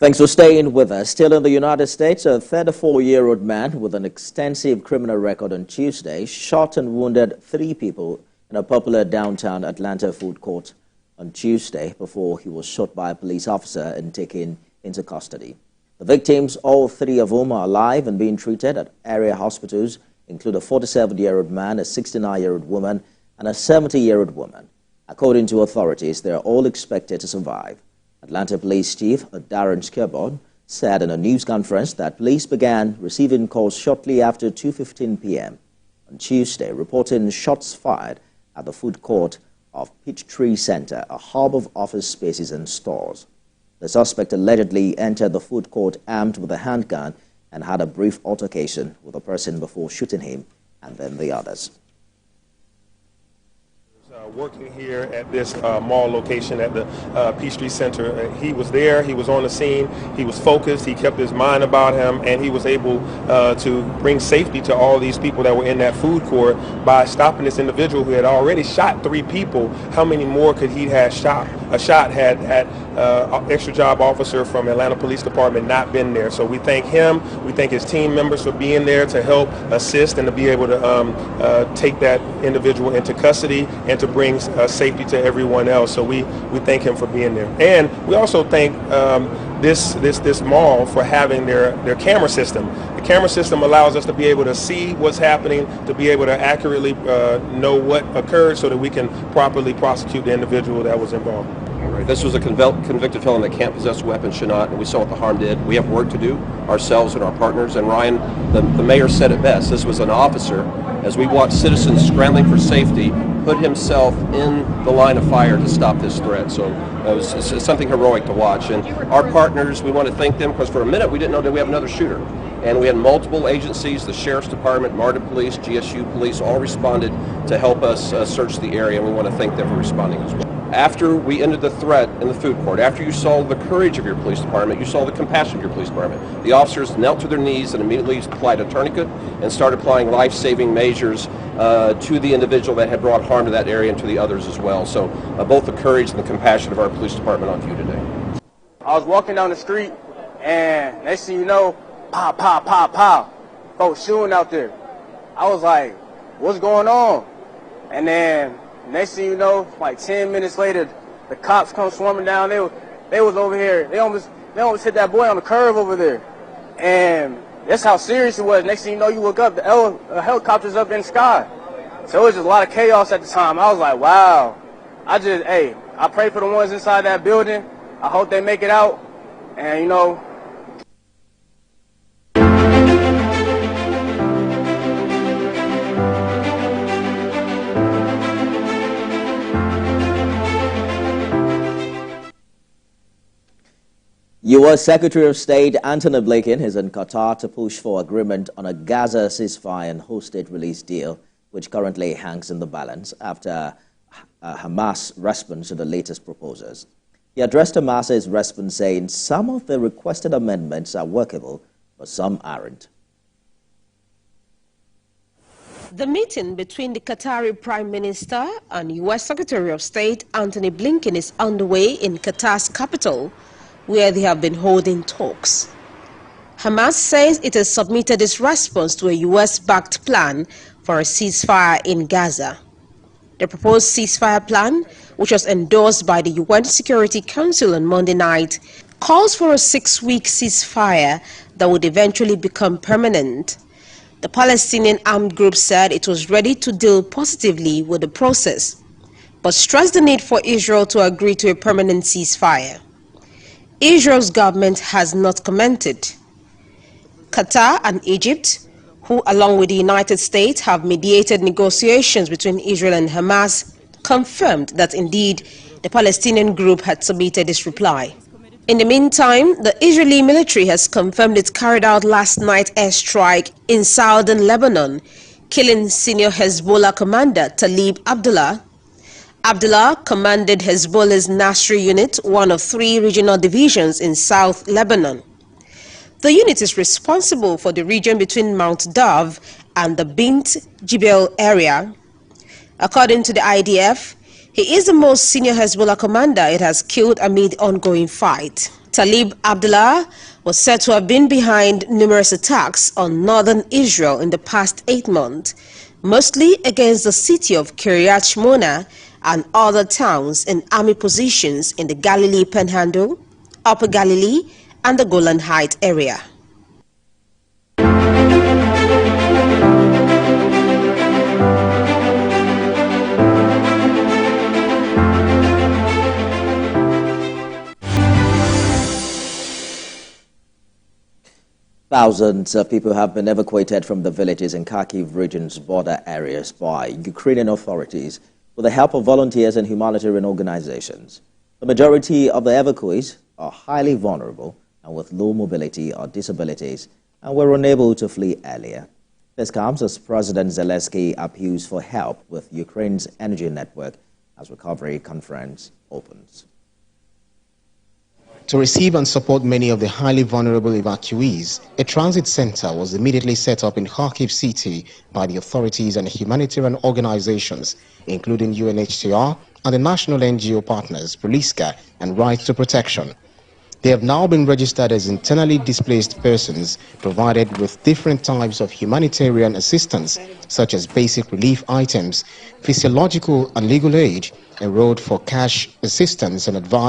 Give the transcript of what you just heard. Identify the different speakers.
Speaker 1: Thanks for staying with us. Still in the United States, a 34-year-old man with an extensive criminal record on Tuesday shot and wounded 3 people in a popular downtown Atlanta food court on Tuesday before he was shot by a police officer and taken into custody. The victims, all 3 of whom are alive and being treated at area hospitals, include a 47-year-old man, a 69-year-old woman, and a 70-year-old woman. According to authorities, they are all expected to survive. Atlanta Police Chief Darren Skirbon said in a news conference that police began receiving calls shortly after 2:15 p.m. on Tuesday, reporting shots fired at the food court of Peachtree Center, a hub of office spaces and stores. The suspect allegedly entered the food court armed with a handgun and had a brief altercation with a person before shooting him and then the others.
Speaker 2: Working here at this mall location at the Peachtree Center. He was there, he was on the scene, he was focused, he kept his mind about him, and he was able to bring safety to all these people that were in that food court by stopping this individual who had already shot 3 people. How many more could he have shot? A shot had extra job officer from Atlanta Police Department not been there. So we thank him, we thank his team members for being there to help assist and to be able to take that individual into custody and to bring safety to everyone else. So we thank him for being there. And we also thank this mall for having their camera system. The camera system allows us to be able to see what's happening, to be able to accurately know what occurred so that we can properly prosecute the individual that was involved.
Speaker 3: This was a convicted felon that can't possess a weapon, should not, and we saw what the harm did. We have work to do, ourselves and our partners, and Ryan, the mayor, said it best. This was an officer, as we watched citizens scrambling for safety, put himself in the line of fire to stop this threat. So it was something heroic to watch. And our partners, we want to thank them, because for a minute we didn't know that we have another shooter. And we had multiple agencies, the Sheriff's Department, MARTA Police, GSU Police, all responded to help us search the area, and we want to thank them for responding as well. After we ended the threat in the food court, after you saw the courage of your police department, you saw the compassion of your police department. The officers knelt to their knees and immediately applied a tourniquet and started applying life-saving measures to the individual that had brought harm to that area and to the others as well. So both the courage and the compassion of our police department on view today.
Speaker 4: I was walking down the street, and next thing you know, pow, pow, pow, pow, folks shooting out there. I was like, what's going on? And then next thing you know, like 10 minutes later, the cops come swarming down. They was over here. They almost hit that boy on the curb over there. And that's how serious it was. Next thing you know, you look up, the helicopter's up in the sky. So it was just a lot of chaos at the time. I was like, wow. I pray for the ones inside that building. I hope they make it out. And, you know,
Speaker 1: U.S. Secretary of State Antony Blinken is in Qatar to push for agreement on a Gaza ceasefire and hostage release deal, which currently hangs in the balance after Hamas' response to the latest proposals. He addressed Hamas's response saying some of the requested amendments are workable, but some aren't.
Speaker 5: The meeting between the Qatari Prime Minister and U.S. Secretary of State Antony Blinken is underway in Qatar's capital, where they have been holding talks. Hamas says it has submitted its response to a U.S.-backed plan for a ceasefire in Gaza. The proposed ceasefire plan, which was endorsed by the UN Security Council on Monday night, calls for a 6-week ceasefire that would eventually become permanent. The Palestinian armed group said it was ready to deal positively with the process, but stressed the need for Israel to agree to a permanent ceasefire. Israel's government has not commented. Qatar and Egypt, who along with the United States have mediated negotiations between Israel and Hamas, confirmed that indeed the Palestinian group had submitted its reply. In the meantime, the Israeli military has confirmed it carried out last night airstrike in southern Lebanon, killing senior Hezbollah commander Talib Abdullah. Abdullah commanded Hezbollah's Nasri unit, one of 3 regional divisions in South Lebanon. The unit is responsible for the region between Mount Dov and the Bint Jibel area. According to the IDF, he is the most senior Hezbollah commander it has killed amid ongoing fight. Talib Abdullah was said to have been behind numerous attacks on northern Israel in the past 8 months, mostly against the city of Kiryat Shmona and other towns in army positions in the Galilee Panhandle, Upper Galilee, and the Golan Heights area.
Speaker 1: Thousands of people have been evacuated from the villages in Kharkiv region's border areas by Ukrainian authorities with the help of volunteers and humanitarian organizations. The majority of the evacuees are highly vulnerable and with low mobility or disabilities and were unable to flee earlier. This comes as President Zelensky appeals for help with Ukraine's energy network as recovery conference opens.
Speaker 6: To receive and support many of the highly vulnerable evacuees, a transit center was immediately set up in Kharkiv city by the authorities and humanitarian organizations, including UNHCR and the national NGO partners, Poliska and Right to Protection. They have now been registered as internally displaced persons, provided with different types of humanitarian assistance, such as basic relief items, physiological and legal aid, enrolled for cash assistance and advice